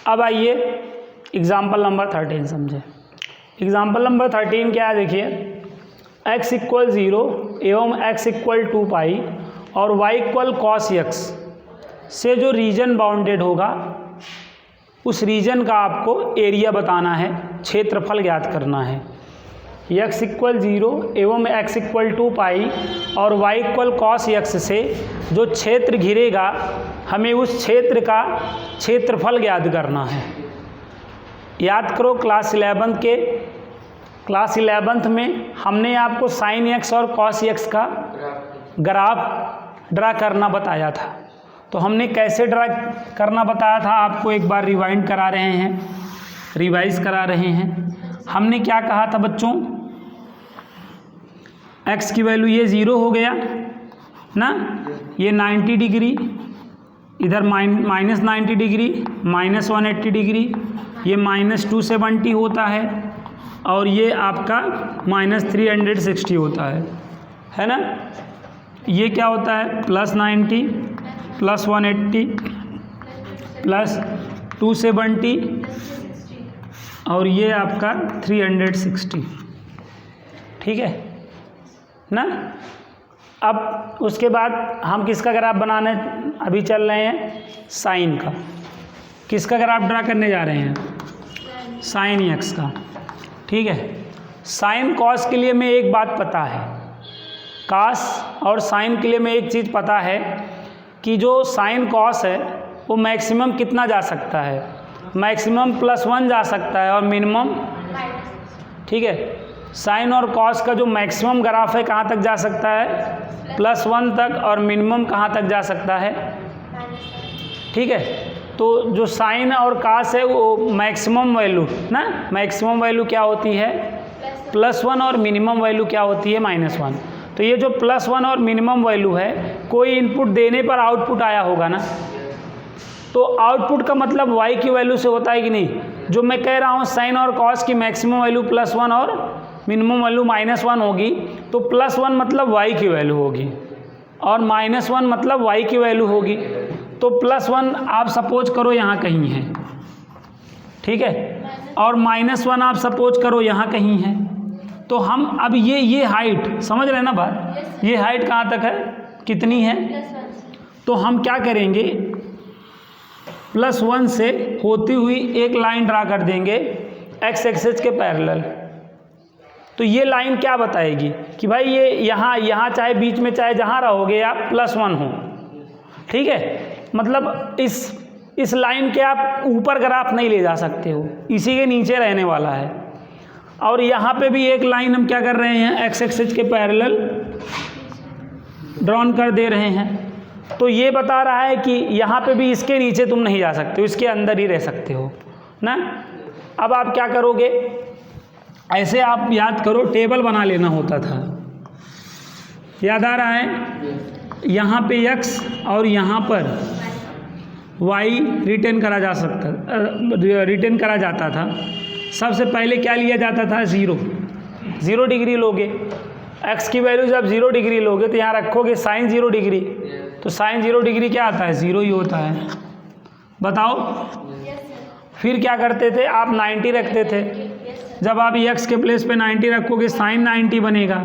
अब आइए example number 13 समझे। एग्जाम्पल नंबर 13 क्या है, देखिए x इक्वल 0 एवं x इक्वल 2 पाई और y इक्वल कॉस x से जो रीजन बाउंडेड होगा उस रीजन का आपको एरिया बताना है, क्षेत्रफल ज्ञात करना है। x इक्वल 0 एवं x इक्वल 2 पाई और y इक्वल कॉस x से जो क्षेत्र घिरेगा हमें उस क्षेत्र का क्षेत्रफल ज्ञात करना है। याद करो क्लास 11th में हमने आपको साइन x और कॉस x का ग्राफ ड्रा करना बताया था। तो हमने कैसे ड्रा करना बताया था, आपको एक बार रिवाइज करा रहे हैं। हमने क्या कहा था बच्चों, x की वैल्यू ये 0 हो गया ना, ये 90 डिग्री, इधर माइनस 90 डिग्री, माइनस 180 डिग्री, ये माइनस 270 होता है और ये आपका माइनस 360 होता है ना। ये क्या होता है, प्लस 90 प्लस 180 प्लस 270 और ये आपका 360, ठीक है ना। अब उसके बाद हम किसका ग्राफ बनाने अभी चल रहे हैं, साइन का। किसका ग्राफ ड्रा करने जा रहे हैं, साइन x का, ठीक है। साइन कॉस के लिए में एक बात पता है, कॉस और साइन के लिए में एक चीज़ पता है कि जो साइन कॉस है वो मैक्सिमम कितना जा सकता है, मैक्सिमम +1 जा सकता है और मिनिमम, ठीक है। साइन और कॉस का जो मैक्सिमम ग्राफ है कहाँ तक जा सकता है, +1 तक, और मिनिमम कहाँ तक जा सकता है, ठीक है। तो जो साइन और कॉस है वो मैक्सिमम वैल्यू ना, मैक्सिमम वैल्यू क्या होती है, +1 और मिनिमम वैल्यू क्या होती है, -1। तो ये जो +1 और मिनिमम वैल्यू है, कोई इनपुट देने पर आउटपुट आया होगा ना, तो आउटपुट का मतलब y की वैल्यू से होता है कि नहीं। जो मैं कह रहा हूँ साइन और कॉस की मैक्सिमम वैल्यू +1 और मिनिमम वैल्यू -1 होगी, तो +1 मतलब y की वैल्यू होगी और -1 मतलब y की वैल्यू होगी। तो +1 आप सपोज करो यहाँ कहीं है, ठीक है, और -1 आप सपोज करो यहाँ कहीं है। तो हम अब ये हाइट समझ रहे हैं ना बात, ये हाइट कहाँ तक है, कितनी है, तो हम क्या करेंगे, +1 से होती हुई एक लाइन ड्रा कर देंगे x एक्सिस के पैरेलल। तो ये लाइन क्या बताएगी कि भाई ये यहाँ चाहे बीच में चाहे जहाँ रहोगे आप +1 हो, ठीक है। मतलब इस लाइन के आप ऊपर ग्राफ नहीं ले जा सकते हो, इसी के नीचे रहने वाला है। और यहाँ पे भी एक लाइन हम क्या कर रहे हैं, x एक्सिस के पैरेलल ड्रॉन कर दे रहे हैं। तो ये बता रहा है कि यहाँ पे भी इसके नीचे तुम नहीं जा सकते हो, इसके अंदर ही रह सकते हो ना। अब आप क्या करोगे, ऐसे आप याद करो टेबल बना लेना होता था, याद आ रहा है। यहाँ पे x और यहाँ पर y रिटर्न करा जाता था। सबसे पहले क्या लिया जाता था, 0 डिग्री लोगे। x की वैल्यू जब 0 डिग्री लोगे तो यहाँ रखोगे साइन 0 डिग्री, तो साइन 0 डिग्री क्या आता है, 0 ही होता है। बताओ फिर क्या करते थे, आप 90 रखते थे। जब आप x के प्लेस पे 90 रखोगे साइन 90 बनेगा,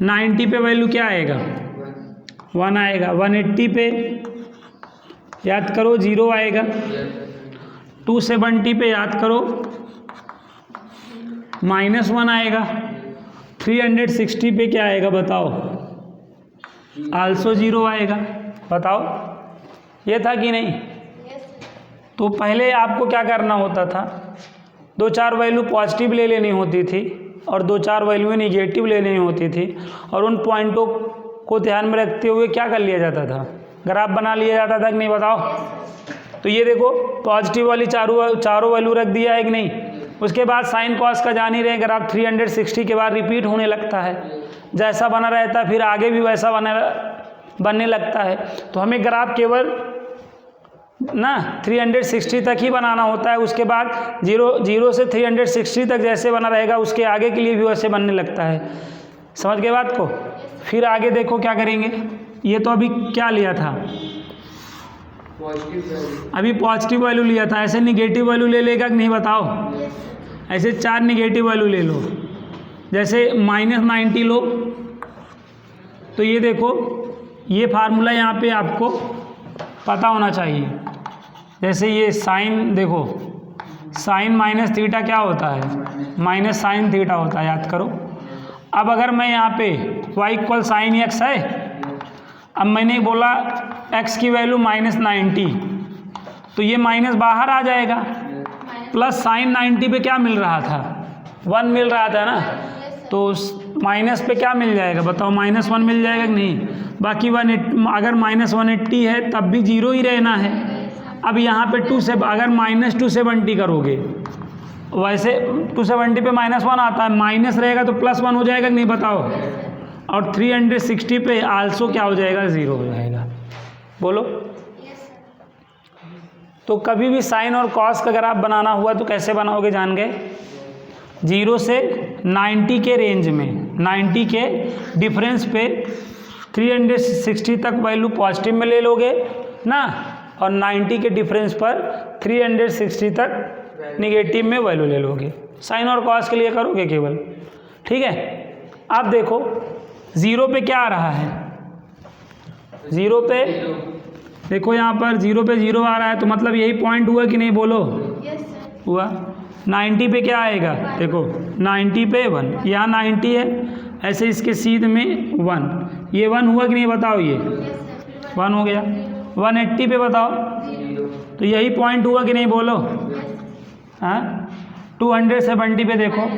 90 पे वैल्यू क्या आएगा, 1 आएगा। 180 पे याद करो 0 आएगा। 270 पे याद करो -1 आएगा। 360 पे क्या आएगा बताओ, आल्सो 0 आएगा। बताओ ये था कि नहीं। तो पहले आपको क्या करना होता था, 2-4 वैल्यू पॉजिटिव ले लेनी होती थी और 2-4 वैल्यू निगेटिव ले लेनी होती थी, और उन पॉइंटों को ध्यान में रखते हुए क्या कर लिया जाता था, ग्राफ बना लिया जाता था कि नहीं, बताओ। तो ये देखो पॉजिटिव वाली चारों वैल्यू रख दिया है कि नहीं। उसके बाद साइन कॉस का जान ही रहे, ग्राफ 360 के बाद रिपीट होने लगता है, जैसा बना रहता है फिर आगे भी वैसा बनने लगता है। तो हमें ग्राफ केवल ना 360 तक ही बनाना होता है। उसके बाद 0 से 360 तक जैसे बना रहेगा उसके आगे के लिए भी वैसे बनने लगता है। समझ गए बात को। फिर आगे देखो क्या करेंगे, ये तो अभी क्या लिया था, अभी पॉजिटिव वैल्यू लिया था, ऐसे निगेटिव वैल्यू ले लेगा कि नहीं बताओ? ऐसे 4 निगेटिव वैल्यू ले लो, जैसे -90 लो, तो ये देखो ये फार्मूला यहाँ पे आपको पता होना चाहिए। जैसे ये साइन देखो, साइन माइनस थीटा क्या होता है? माइनस साइन थीटा होता है, याद करो। अब अगर मैं यहाँ पे y इक्वल साइन एक्स है, अब मैंने बोला x की वैल्यू -90, तो ये माइनस बाहर आ जाएगा, प्लस साइन 90 पे क्या मिल रहा था? 1 मिल रहा था ना, तो माइनस पे क्या मिल जाएगा बताओ? -1 मिल जाएगा कि नहीं? बाकी अगर -180 है तब भी 0 ही रहना है। अब यहाँ पे 2 से अगर -270 करोगे, वैसे 270 पे -1 आता है, माइनस रहेगा तो +1 हो जाएगा कि नहीं बताओ? और 360 पे आल्सो क्या हो जाएगा? 0 हो जाएगा। बोलो। तो कभी भी साइन और कॉस का अगर आप बनाना हुआ तो कैसे बनाओगे? जान गए? 0 से 90 के रेंज में, 90 के डिफरेंस पे 360 तक वैल्यू पॉजिटिव में ले लोगे ना, और 90 के डिफरेंस पर 360 तक निगेटिव में वैल्यू ले लोगे। साइन और कॉस के लिए करोगे केवल, ठीक है। अब देखो 0 पे क्या आ रहा है? 0 पे देखो, यहाँ पर 0 पे 0 आ रहा है, तो मतलब यही पॉइंट हुआ कि नहीं? बोलो। हुआ। 90 पे क्या आएगा? देखो 90 पे 1, यहाँ 90 है, ऐसे इसके सीध में 1, ये 1 हुआ कि नहीं बताओ? ये 1 हो गया। 180 पे बताओ, तो यही पॉइंट हुआ कि नहीं? बोलो। हाँ, 270 पे देखो,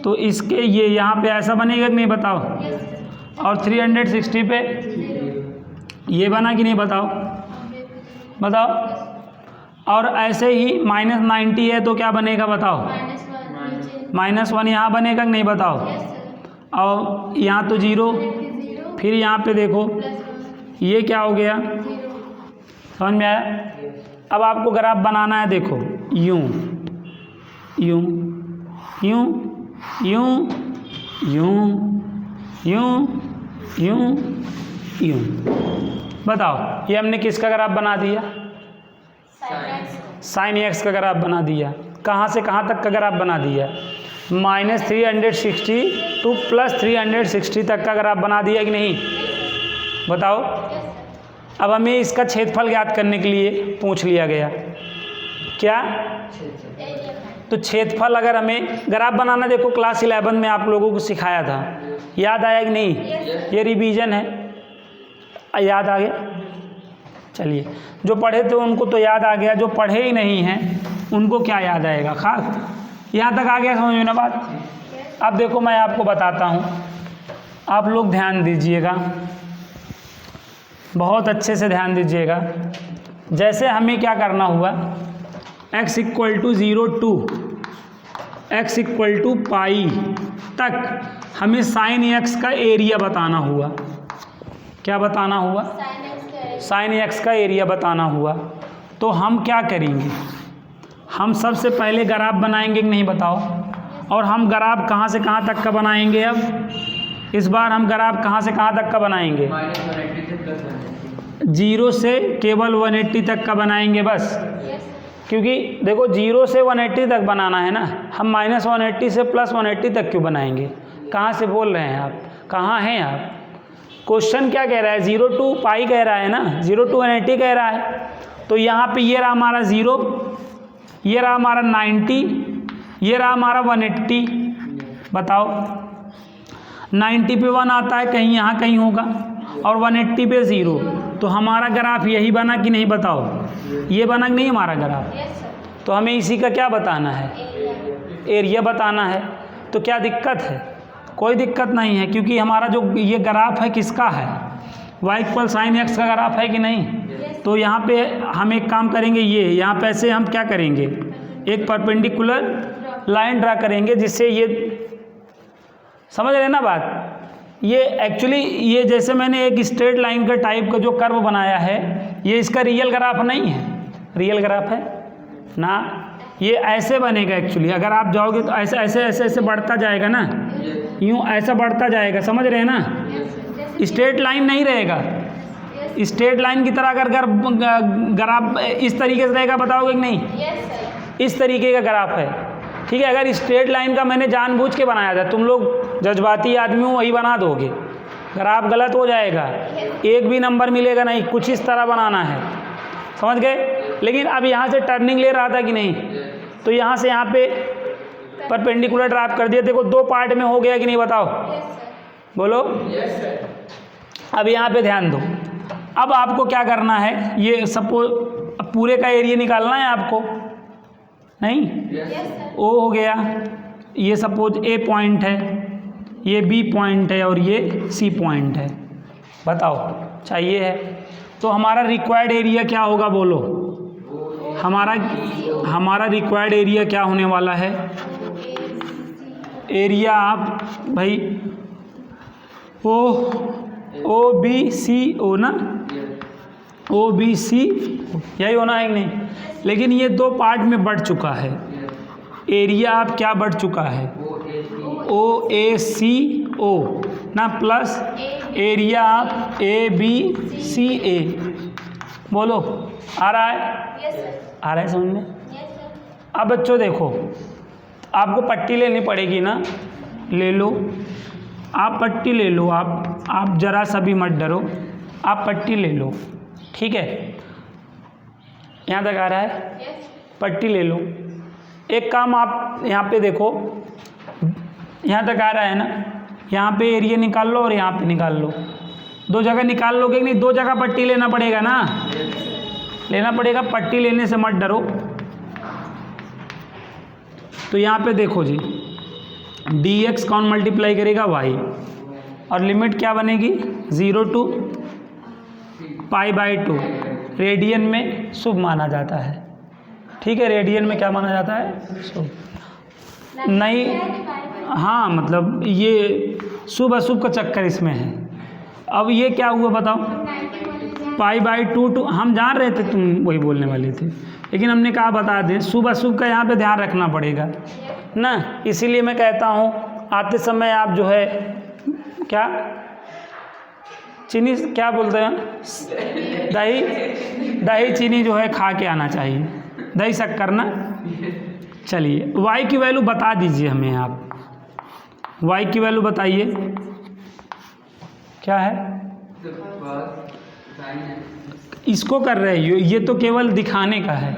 तो इसके ये यहाँ पे ऐसा बनेगा कि नहीं बताओ? और 360 पे ये बना कि नहीं बताओ? बताओ। और ऐसे ही -90 है तो क्या बनेगा बताओ? -1 यहाँ बनेगा कि नहीं बताओ? और यहाँ तो 0, फिर यहाँ पे देखो ये क्या हो गया? समझ में आया? अब आपको ग्राफ बनाना है, देखो यूं यूं यूं यूं यूं यूं यूं यूं। बताओ ये हमने किसका ग्राफ बना दिया? साइन एक्स का ग्राफ बना दिया। कहाँ से कहाँ तक का ग्राफ बना दिया? -360 टू +360 तक का ग्राफ बना दिया कि नहीं? बताओ। अब हमें इसका क्षेत्रफल ज्ञात करने के लिए पूछ लिया गया। क्या? तो क्षेत्रफल अगर हमें ग्राफ बनाना, देखो क्लास 11 में आप लोगों को सिखाया था, याद आया कि नहीं? ये रिवीजन है, याद आ गया? चलिए, जो पढ़े थे उनको तो याद आ गया, जो पढ़े ही नहीं हैं उनको क्या याद आएगा? खास यहाँ तक आ गया समझ में ना बात? अब देखो मैं आपको बताता हूँ, आप लोग ध्यान दीजिएगा, बहुत अच्छे से ध्यान दीजिएगा। जैसे हमें क्या करना हुआ, x = 0 टू x = पाई तक हमें साइन x का एरिया बताना हुआ। क्या बताना हुआ? साइन x का एरिया बताना हुआ। तो हम क्या करेंगे? हम सबसे पहले ग्राफ बनाएंगे कि नहीं बताओ? और हम ग्राफ कहाँ से कहाँ तक का बनाएंगे? अब इस बार हम ग्राफ कहाँ से कहाँ तक का बनाएंगे? 0 से केवल 180 तक का बनाएंगे बस। क्योंकि देखो 0 से 180 तक बनाना है ना, हम -180 से +180 तक क्यों बनाएंगे? कहाँ से बोल रहे हैं आप? कहाँ हैं आप? क्वेश्चन क्या कह रहा है? 0 टू पाई कह रहा है ना, 0 टू 180 कह रहा है। तो यहाँ पे ये रहा हमारा 0, ये रहा हमारा 90, ये रहा हमारा 180। बताओ 90 पे 1 आता है, कहीं यहाँ कहीं होगा, और 180 पे 0, तो हमारा ग्राफ यही बना कि नहीं? बताओ, ये बना कि नहीं हमारा ग्राफ? तो हमें इसी का क्या बताना है? एरिया बताना है। तो क्या दिक्कत है? कोई दिक्कत नहीं है, क्योंकि हमारा जो ये ग्राफ है किसका है? y = साइन एक्स का ग्राफ है कि नहीं? तो यहाँ पे हम एक काम करेंगे, ये यहाँ पे ऐसे हम क्या करेंगे, एक परपेंडिकुलर लाइन ड्रा करेंगे, जिससे ये, समझ रहे ना बात? ये एक्चुअली ये जैसे मैंने एक स्ट्रेट लाइन का टाइप का जो कर्व बनाया है, ये इसका रियल ग्राफ नहीं है। रियल ग्राफ है ना, ये ऐसे बनेगा एक्चुअली। अगर आप जाओगे तो ऐसे ऐसे ऐसे ऐसे बढ़ता जाएगा ना, यूँ ऐसा बढ़ता जाएगा, समझ रहे हैं ना? स्ट्रेट लाइन नहीं रहेगा, स्ट्रेट लाइन की तरह अगर ग्राफ इस तरीके से रहेगा, बताओगे कि नहीं? Yes sir. इस तरीके का ग्राफ है, ठीक है। अगर स्ट्रेट लाइन का मैंने जानबूझ के बनाया था, तुम लोग जज्बाती आदमी हो, वही बना दोगे, ग्राफ गलत हो जाएगा, एक भी नंबर मिलेगा नहीं। कुछ इस तरह बनाना है, समझ गए? लेकिन अब यहाँ से टर्निंग ले रहा था कि नहीं, तो यहाँ से यहाँ पे परपेंडिकुलर ड्राप कर दिया। देखो 2 पार्ट में हो गया कि नहीं, बताओ? Yes sir. बोलो। अब यहाँ पे ध्यान दो। अब आपको क्या करना है, ये सपोज पूरे का एरिया निकालना है आपको, नहीं? Yes sir. ओ हो गया, ये सपोज ए पॉइंट है, ये बी पॉइंट है और ये सी पॉइंट है। बताओ, चाहिए है तो हमारा रिक्वायर्ड एरिया क्या होगा, बोलो? हमारा रिक्वायर्ड एरिया क्या होने वाला है? एरिया आप भाई ओ बी सी ओ ना, ओ बी सी यही होना है कि नहीं? लेकिन ये 2 पार्ट में बढ़ चुका है। एरिया आप क्या बढ़ चुका है? ओ ए सी ओ ना, प्लस एरिया आप ए बी सी ए। बोलो, आ रहा है? Yes sir. आ रहा है समझ में? Yes sir. अब बच्चों देखो, आपको पट्टी लेनी पड़ेगी ना, ले लो, आप पट्टी ले लो। आप जरा सा भी मत डरो, आप पट्टी ले लो, ठीक है? यहाँ तक आ रहा है? यस। पट्टी ले लो। एक काम आप यहाँ पे देखो, यहाँ तक आ रहा है ना, यहाँ पे एरिया निकाल लो और यहाँ पे निकाल लो। 2 जगह निकाल लोगे कि नहीं? 2 जगह पट्टी लेना पड़ेगा ना, लेना पड़ेगा। पट्टी लेने से मत डरो। तो यहाँ पे देखो जी, dx कौन मल्टीप्लाई करेगा? y, और लिमिट क्या बनेगी? 0 टू π/2। रेडियन में शुभ माना जाता है, ठीक है? रेडियन में क्या माना जाता है? शुभ। नहीं, हाँ, मतलब ये शुभ अशुभ का चक्कर इसमें है। अब ये क्या हुआ बताओ? π/2 हम जान रहे थे तुम वही बोलने वाले थे, लेकिन हमने कहा बता दें, शुभ अशुभ का यहाँ पे ध्यान रखना पड़ेगा ना। इसीलिए मैं कहता हूँ आते समय आप जो है क्या चीनी क्या बोलते हैं, दही चीनी जो है खा के आना चाहिए, दही शक्कर ना। चलिए, y की वैल्यू बता दीजिए हमें आप, y की वैल्यू बताइए क्या है? इसको कर रहे हो, ये तो केवल दिखाने का है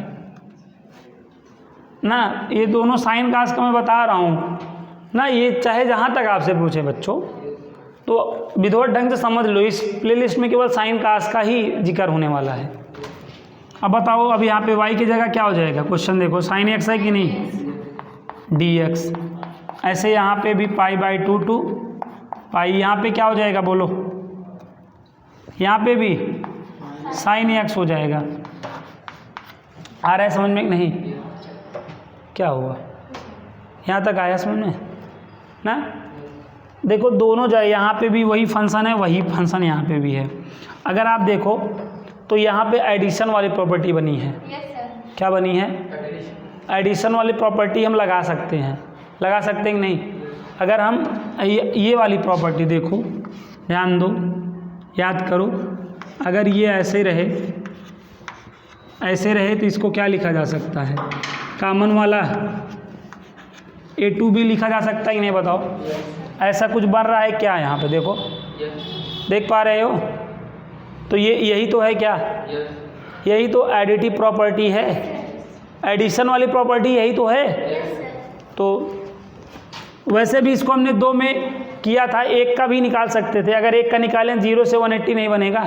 ना। ये दोनों साइन कास का मैं बता रहा हूँ ना, ये चाहे जहाँ तक आपसे पूछे बच्चों, तो विधिवत ढंग से समझ लो। इस प्लेलिस्ट में केवल साइन कास का ही जिक्र होने वाला है। अब बताओ, अब यहाँ पे y की जगह क्या हो जाएगा? क्वेश्चन देखो, साइन x है कि नहीं? dx। ऐसे यहाँ पे भी π/2 टू पाई, यहाँ पे क्या हो जाएगा बोलो? यहाँ पे भी साइन x हो जाएगा। आ रहा है समझ में? नहीं, क्या हुआ? यहाँ तक आया समझ में ना? देखो दोनों जाए, यहाँ पे भी वही फंक्शन है, वही फंक्शन यहाँ पे भी है। अगर आप देखो तो यहाँ पे एडिशन वाली प्रॉपर्टी बनी है। Yes sir. क्या बनी है? एडिशन वाली प्रॉपर्टी हम लगा सकते हैं, लगा सकते हैं कि नहीं? अगर हम ये वाली प्रॉपर्टी देखो, ध्यान दो, याद करो। अगर ये ऐसे रहे तो इसको क्या लिखा जा सकता है? कॉमन वाला A2 भी लिखा जा सकता है कि नहीं, बताओ? ऐसा कुछ बन रहा है क्या? यहाँ पे देखो, देख पा रहे हो? तो ये यही तो है क्या? यही तो एडिटिव प्रॉपर्टी है, एडिशन वाली प्रॉपर्टी यही तो है। तो वैसे भी इसको हमने 2 में किया था, 1 का भी निकाल सकते थे। अगर 1 का निकालें 0 से 180 नहीं बनेगा,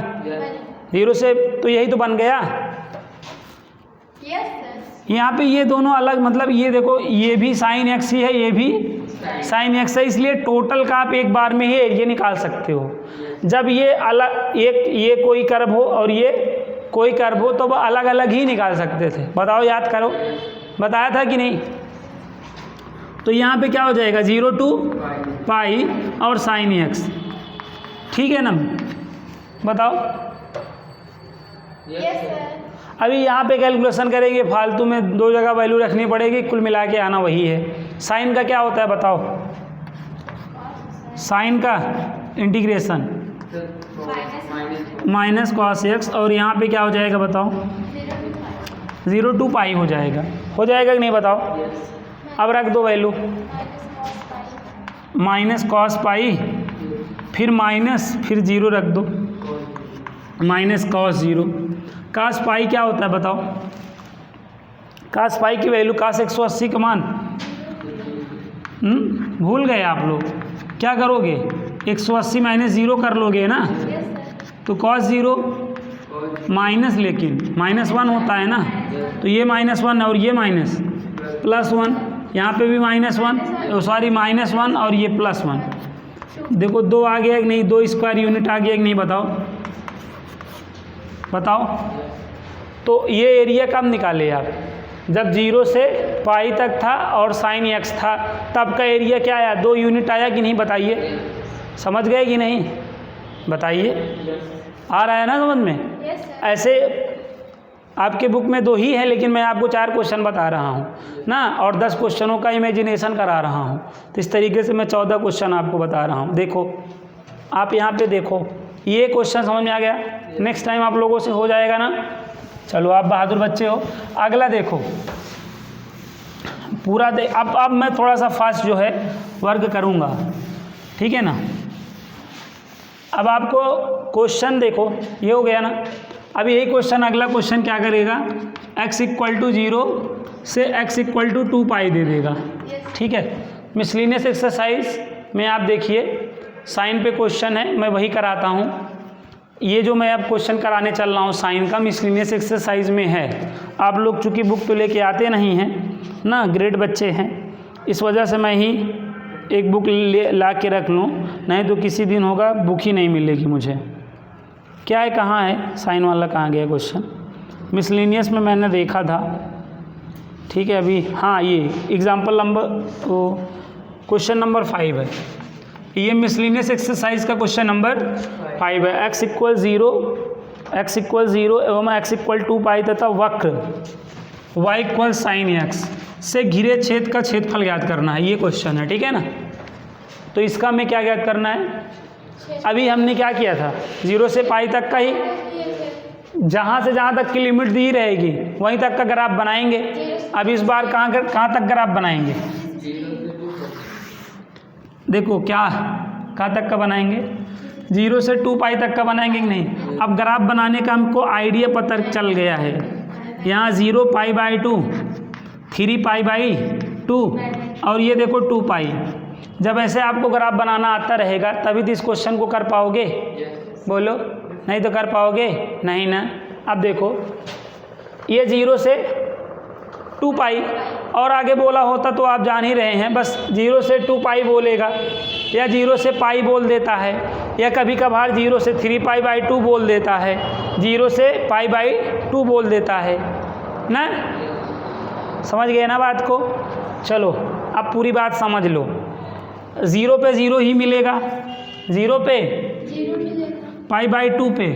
0 से तो यही तो बन गया। यहाँ पे ये दोनों अलग, मतलब ये देखो, ये भी साइन x ही है, ये भी साइन x है, इसलिए टोटल का आप एक बार में ही एरिया निकाल सकते हो। जब ये अलग, ये कोई कर्व हो और ये कोई कर्व हो, तो वह अलग अलग ही निकाल सकते थे। बताओ, याद करो, बताया था कि नहीं? तो यहाँ पे क्या हो जाएगा? 0 टू पाई और साइन x, ठीक है ना? बताओ। Yes sir. अभी यहाँ पे कैलकुलेशन करेंगे, फालतू में 2 जगह वैल्यू रखनी पड़ेगी, कुल मिला के आना वही है। साइन का क्या होता है बताओ? साइन का इंटीग्रेशन माइनस कॉस एक्स, और यहाँ पे क्या हो जाएगा बताओ? 0 to पाई हो जाएगा कि नहीं बताओ? अब रख दो वैल्यू, माइनस कॉस पाई, फिर माइनस, फिर 0 रख दो, माइनस कॉस 0। कास पाई क्या होता है बताओ? कास पाई की वैल्यू, कास 180 का मान भूल गए आप लोग? क्या करोगे? 180 माइनस 0 कर लोगे ना, तो कॉस 0 माइनस, लेकिन -1 होता है ना, तो ये -1 और ये माइनस +1, यहाँ पे भी -1, सॉरी -1 और ये +1। देखो 2 आ गया कि नहीं? 2 स्क्वायर यूनिट आ गया कि नहीं बताओ? बताओ। तो ये एरिया कब निकाले आप? जब 0 से पाई तक था और साइन x था, तब का एरिया क्या आया? 2 यूनिट आया कि नहीं बताइए? समझ गए कि नहीं बताइए? आ रहा है ना समझ में? ऐसे आपके बुक में 2 ही है, लेकिन मैं आपको 4 क्वेश्चन बता रहा हूँ ना, और 10 क्वेश्चनों का इमेजिनेशन करा रहा हूँ, तो इस तरीके से मैं 14 क्वेश्चन आपको बता रहा हूँ। देखो आप यहाँ पे देखो, ये क्वेश्चन समझ में आ गया? नेक्स्ट टाइम आप लोगों से हो जाएगा ना। चलो आप बहादुर बच्चे हो। अगला देखो, पूरा अब मैं थोड़ा सा फास्ट जो है वर्क करूँगा, ठीक है ना। अब आपको क्वेश्चन देखो, ये हो गया ना। अब यही क्वेश्चन, अगला क्वेश्चन क्या करेगा? x = 0 से x = 2 पाई दे देगा, ठीक है। मिसलिनियस एक्सरसाइज में आप देखिए, साइन पे क्वेश्चन है, मैं वही कराता हूँ। ये जो मैं अब क्वेश्चन कराने चल रहा हूँ साइन का, मिसलिनियस एक्सरसाइज में है। आप लोग चूँकि बुक तो लेके आते नहीं हैं ना, ग्रेड बच्चे हैं, इस वजह से मैं ही एक बुक ला के रख लूँ, नहीं तो किसी दिन होगा बुक ही नहीं मिलेगी मुझे। क्या है, कहाँ है साइन वाला, कहाँ गया क्वेश्चन? मिसलिनियस में मैंने देखा था, ठीक है। अभी हाँ, ये एग्जाम्पल नंबर, वो क्वेश्चन नंबर 5 है। ये मिसलिनियस एक्सरसाइज का क्वेश्चन नंबर 5 है। x = 0 एवं x = 2 पाई तथा वक्र y = sin x से घिरे छेद का क्षेत्रफल ज्ञात करना है, ये क्वेश्चन है, ठीक है ना। तो इसका हमें क्या ज्ञात करना है? अभी हमने क्या किया था? 0 से पाई तक का ही, जहाँ से जहाँ तक की लिमिट दी रहेगी वहीं तक का ग्राफ बनाएंगे। अब इस बार कहाँ तक ग्राफ बनाएंगे? देखो क्या, कहाँ तक का बनाएंगे? 0 से 2 पाई तक का बनाएंगे कि नहीं? अब ग्राफ बनाने का हमको आइडिया पता चल गया है। यहाँ 0 π/2, 3 π/2 और ये देखो 2 पाई। जब ऐसे आपको ग्राफ बनाना आता रहेगा तभी तो इस क्वेश्चन को कर पाओगे, बोलो, नहीं तो कर पाओगे नहीं ना। अब देखो ये 0 से 2 पाई, और आगे बोला होता तो आप जान ही रहे हैं, बस 0 से 2 पाई बोलेगा, या 0 से पाई बोल देता है, या कभी कभार 0 से 3 π/2 बोल देता है, 0 से π/2 बोल देता है ना। समझ गए ना बात को? चलो अब पूरी बात समझ लो। 0 पे 0 ही मिलेगा, 0 पे π/2 पे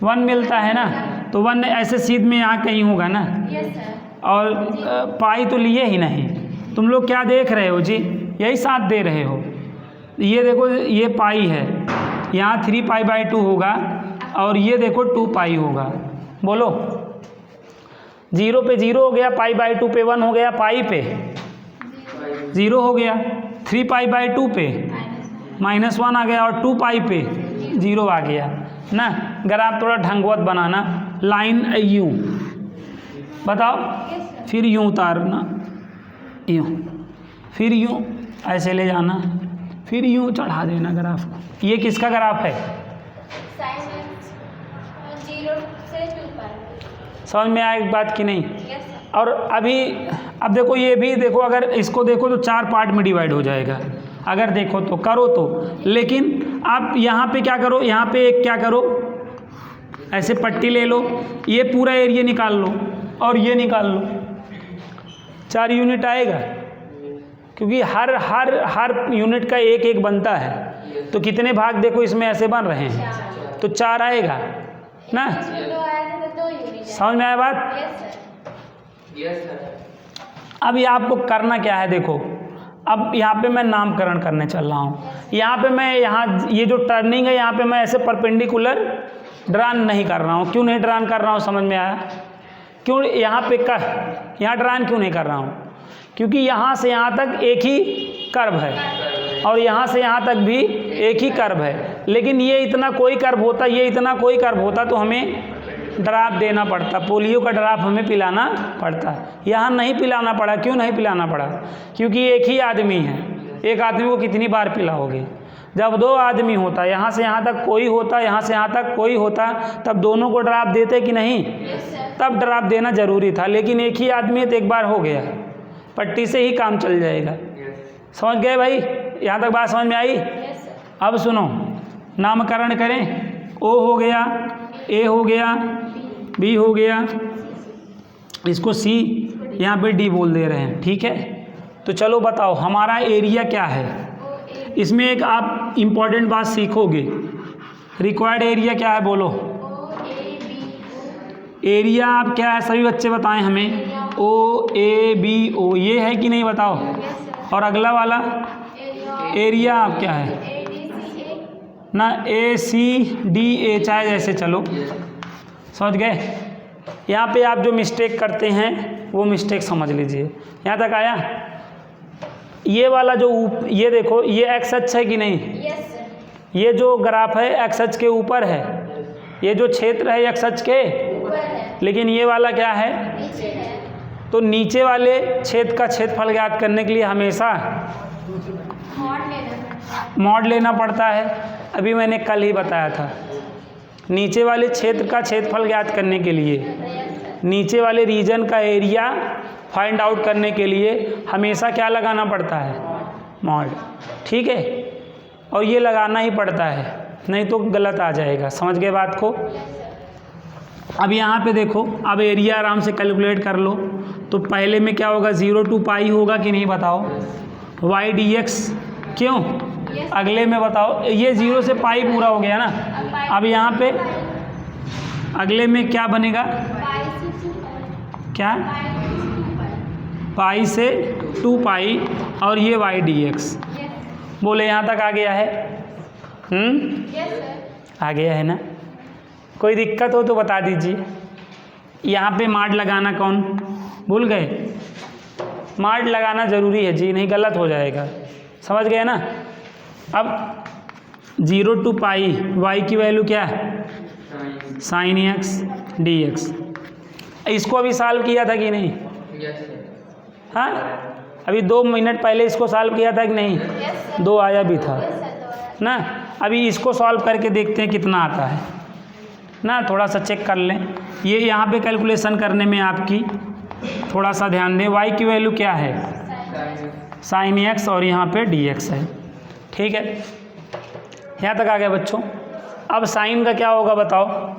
1 मिलता है ना, तो 1 ऐसे सीध में यहाँ कहीं होगा ना। और पाई तो लिए ही नहीं। तुम लोग क्या देख रहे हो जी? यही साथ दे रहे हो। ये देखो ये पाई है, यहाँ 3 π/2 होगा, और ये देखो 2 पाई होगा। बोलो 0 पे 0 हो गया, π/2 पे 1 हो गया, पाई पे 0 हो गया, 3 π/2 पे -1 आ गया, और 2 पाई पे 0 आ गया ना। ग्राफ थोड़ा ढंगवत बनाना, लाइन यूँ बताओ, फिर यूँ उतारना, यूँ, फिर यूँ ऐसे ले जाना, फिर यूँ चढ़ा देना ग्राफ को। ये किसका ग्राफ है? 0 से 2 पाई। समझ में आया एक बात कि नहीं? और अब देखो, ये भी देखो, अगर इसको देखो तो 4 पार्ट में डिवाइड हो जाएगा, अगर देखो तो, करो तो। लेकिन आप यहाँ पे क्या करो, यहाँ पे एक क्या करो, ऐसे पट्टी ले लो, ये पूरा एरिया निकाल लो और ये निकाल लो, 4 यूनिट आएगा, क्योंकि हर यूनिट का एक एक बनता है। तो कितने भाग देखो इसमें ऐसे बन रहे हैं, तो 4 आएगा ना। समझ में आया बात? अब ये आपको करना क्या है, देखो अब यहाँ पे मैं नामकरण करने चल रहा हूँ। यहाँ पे मैं ये जो टर्निंग है, यहाँ पे मैं ऐसे परपेंडिकुलर ड्रान नहीं कर रहा हूँ। क्यों नहीं ड्रान कर रहा हूँ, समझ में आया? क्यों यहाँ पे यहाँ ड्रान क्यों नहीं कर रहा हूँ? क्योंकि यहाँ से यहाँ तक एक ही कर्व है और यहाँ से यहाँ तक भी एक ही कर्व है, लेकिन ये इतना कोई कर्व होता, ये इतना कोई कर्व होता तो हमें ड्राप देना पड़ता, पोलियो का ड्राप हमें पिलाना पड़ता। यहाँ नहीं पिलाना पड़ा। क्यों नहीं पिलाना पड़ा? क्योंकि एक ही आदमी है। एक आदमी को कितनी बार पिलाओगे? जब दो आदमी होता, यहाँ से यहाँ तक कोई होता, यहाँ से यहाँ तक कोई होता, तब दोनों को ड्राप देते कि नहीं? तब ड्राप देना ज़रूरी था, लेकिन एक ही आदमी है तो एक बार हो गया, पट्टी से ही काम चल जाएगा। समझ गए भाई? यहाँ तक बात समझ में आई? अब सुनो, नामकरण करें। ओ हो गया, ए हो गया, बी हो गया, इसको सी, यहाँ पे डी बोल दे रहे हैं। ठीक है, तो चलो बताओ हमारा एरिया क्या है। इसमें एक आप इम्पॉर्टेंट बात सीखोगे। रिक्वायर्ड एरिया क्या है, बोलो। एरिया आप क्या है, सभी बच्चे बताएं हमें। ओ ए बी ओ, ये है कि नहीं बताओ। और अगला वाला एरिया आप क्या है ना, ए सी डी ए, चाहे जैसे चलो। समझ गए? यहाँ पे आप जो मिस्टेक करते हैं वो मिस्टेक समझ लीजिए। यहाँ तक आया? ये वाला जो ये देखो, ये एक्स अक्ष है कि नहीं? ये जो ग्राफ है एक्स अक्ष के ऊपर है, ये जो क्षेत्र है एक्स अक्ष के ऊपर है, लेकिन ये वाला क्या है? नीचे है। तो नीचे वाले क्षेत्र का क्षेत्रफल ज्ञात करने के लिए हमेशा मॉड लेना पड़ता है। अभी मैंने कल ही बताया था, नीचे वाले क्षेत्र का क्षेत्रफल ज्ञात करने के लिए, नीचे वाले रीजन का एरिया फाइंड आउट करने के लिए हमेशा क्या लगाना पड़ता है? मॉड। ठीक है, और ये लगाना ही पड़ता है, नहीं तो गलत आ जाएगा। समझ गए बात को? अब यहाँ पे देखो, अब एरिया आराम से कैलकुलेट कर लो। तो पहले में क्या होगा? 0 to पाई होगा कि नहीं बताओ? Y D X. क्यों? अगले में बताओ, ये 0 से पाई पूरा हो गया ना। अब यहाँ पे अगले में क्या बनेगा? क्या? पाई से 2 पाई, और ये वाई डी एक्स। बोले यहाँ तक आ गया है? आ गया है ना? कोई दिक्कत हो तो बता दीजिए। यहाँ पे माड लगाना कौन भूल गए? माड लगाना ज़रूरी है जी, नहीं गलत हो जाएगा। समझ गए ना? अब 0 to पाई, वाई की वैल्यू क्या है? Sine x D x. इसको अभी सॉल्व किया था कि नहीं? हाँ, अभी 2 मिनट पहले इसको सॉल्व किया था कि नहीं? 2 आया भी था ना। अभी इसको सॉल्व करके देखते हैं कितना आता है ना, थोड़ा सा चेक कर लें। ये यहाँ पे कैलकुलेशन करने में आपकी थोड़ा सा ध्यान दें। वाई की वैल्यू क्या है? साइन एक्स, और यहाँ पे डी एक्स है। ठीक है, यहाँ तक आ गया बच्चों। अब साइन का क्या होगा बताओ?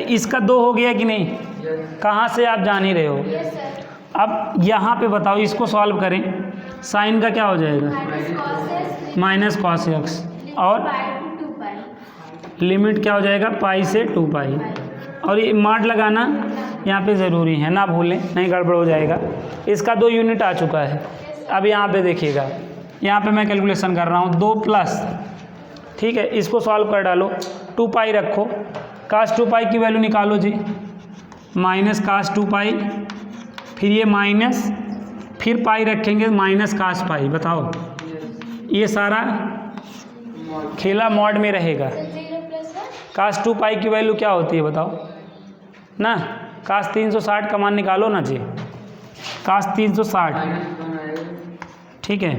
इसका 2 हो गया कि नहीं? कहाँ से आप जान ही रहे हो। अब यहाँ पे बताओ, इसको सॉल्व करें। साइन का क्या हो जाएगा? माइनस कॉस एक्स, और लिमिट क्या हो जाएगा? पाई से 2 पाई। और ये माड लगाना यहाँ पे ज़रूरी है, ना भूलें, नहीं गड़बड़ हो जाएगा। इसका 2 यूनिट आ चुका है। अब यहाँ पे देखिएगा, यहाँ पे मैं कैलकुलेशन कर रहा हूँ 2 प्लस। ठीक है, इसको सॉल्व कर डालो। 2 पाई रखो, कास 2 पाई की वैल्यू निकालो जी। माइनस कास 2 पाई, फिर ये माइनस, फिर पाई रखेंगे माइनस कास पाई। बताओ, ये सारा खेला मॉड में रहेगा। कास 2 पाई की वैल्यू क्या होती है बताओ ना? कास 360 का मान निकालो ना जी। कास 360, ठीक है,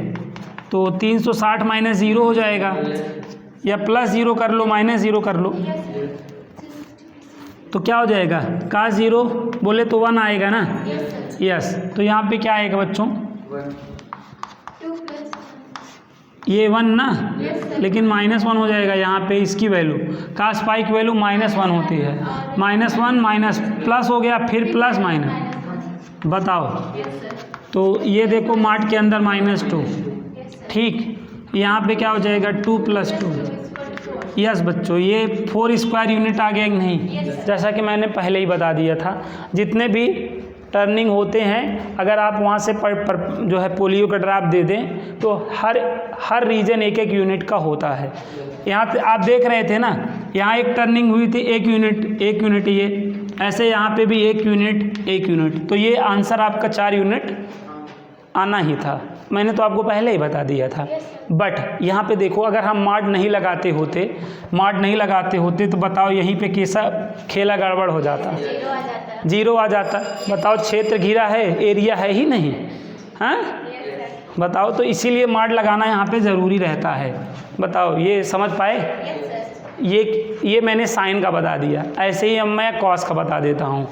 तो 360 माइनस 0 हो जाएगा, या प्लस 0 कर लो, माइनस 0 कर लो, तो क्या हो जाएगा? कास 0 बोले तो 1 आएगा ना। यस, तो यहाँ पे क्या आएगा बच्चों? ये 1 ना, लेकिन -1 हो जाएगा यहाँ पे। इसकी वैल्यू कास पाई की वैल्यू -1 होती है। -1 माइनस प्लस हो गया, फिर प्लस माइनस। बताओ, तो ये देखो माड के अंदर -2। ठीक, यहाँ पे क्या हो जाएगा? 2 + 2। यस बच्चों, ये 4 स्क्वायर यूनिट आ गया कि नहीं? जैसा कि मैंने पहले ही बता दिया था, जितने भी टर्निंग होते हैं। अगर आप वहाँ से जो है पोलियो का ड्रॉप दे दें तो हर रीजन एक एक यूनिट का होता है। यहाँ पे आप देख रहे थे ना, यहाँ एक टर्निंग हुई थी, एक यूनिट ये, ऐसे यहाँ पे भी एक यूनिट, तो ये आंसर आपका 4 यूनिट आना ही था। मैंने तो आपको पहले ही बता दिया था। बट यहाँ पे देखो, अगर हम माड नहीं लगाते होते तो बताओ यहीं पे कैसा खेला गड़बड़ हो जाता, 0 आ जाता। बताओ क्षेत्र घिरा है, एरिया है ही नहीं, हाँ बताओ। तो इसीलिए माड लगाना यहाँ पे ज़रूरी रहता है। बताओ, ये समझ पाए? ये मैंने साइन का बता दिया। ऐसे ही अब मैं कॉस का बता देता हूँ।